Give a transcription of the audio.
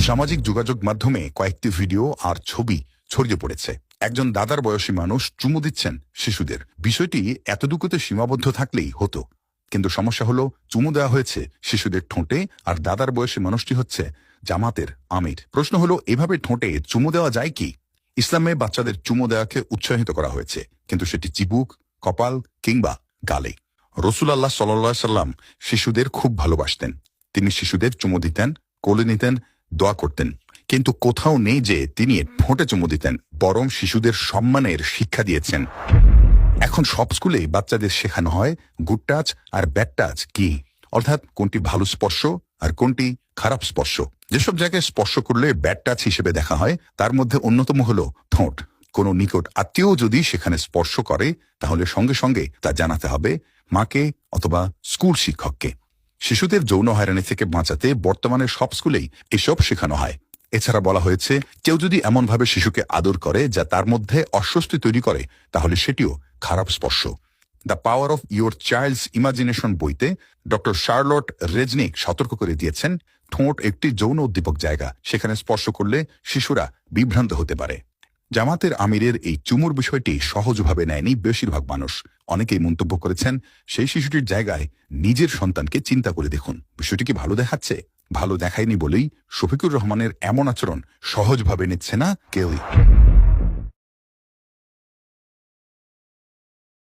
সামাজিক যোগাযোগ মাধ্যমে কয়েকটি ভিডিও আর ছবি ছড়িয়ে পড়েছে। একজন দাদার বয়সী মানুষ চুমু দিচ্ছেন শিশুদের। বিষয়টি এতটুকুতে সীমাবদ্ধ থাকলেই হতো, কিন্তু সমস্যা হলো চুমু দেওয়া হয়েছে শিশুদের ঠোঁটে, আর দাদার বয়সী মানুষটি হচ্ছে জামাতের আমির। প্রশ্ন হলো, এভাবে ঠোঁটে চুমু দেওয়া যায় কি? ইসলামে বাচ্চাদের চুমু দেওয়াকে উৎসাহিত করা হয়েছে, কিন্তু সেটি চিবুক, কপাল কিংবা গালে। রাসূলুল্লাহ সাল্লাল্লাহু আলাইহি সাল্লাম শিশুদের খুব ভালোবাসতেন। তিনি শিশুদের চুমু দিতেন, কোলে নিতেন, দোয়া করতেন, কিন্তু কোথাও নেই যে তিনি ঠোঁটে চুমু দিতেন। বরং শিশুদের সম্মানের শিক্ষা দিয়েছেন। এখন সব স্কুলে বাচ্চাদের শেখানো হয় গুড টাচ আর ব্যাড টাচ কি, অর্থাৎ কোনটি ভালো স্পর্শ আর কোনটি খারাপ স্পর্শ। যেসব জায়গায় স্পর্শ করলে ব্যাড টাচ হিসেবে দেখা হয় তার মধ্যে অন্যতম হলো ঠোঁট। কোনো নিকট আত্মীয় যদি সেখানে স্পর্শ করে তাহলে সঙ্গে সঙ্গে তা জানাতে হবে মাকে অথবা স্কুল শিক্ষককে। শিশুদের যৌন হয়রানি থেকে বাঁচাতে বর্তমানে সব স্কুলেই এসব শেখানো হয়। এছাড়া বলা হয়েছে, কেউ যদি এমনভাবে শিশুকে আদর করে যা তার মধ্যে অস্বস্তি তৈরি করে তাহলে সেটিও খারাপ স্পর্শ। The power of your child's imagination বইতে ডক্টর শার্লট রেজনিক সতর্ক করে দিয়েছেন, ঠোঁট একটি যৌন উদ্দীপক জায়গা, সেখানে স্পর্শ করলে শিশুরা বিভ্রান্ত হতে পারে। জামাতের আমিরের এই চুমুর বিষয়টি সহজভাবে নেয়নি বেশিরভাগ মানুষ। অনেকেই মন্তব্য করেছেন, সেই শিশুটির জায়গায় নিজের সন্তানকে চিন্তা করে দেখুন, বিষয়টি কি ভালো দেখাচ্ছে? ভালো দেখায়নি বলেই শফিকুর রহমানের এমন আচরণ সহজভাবে নিচ্ছে না কেউই।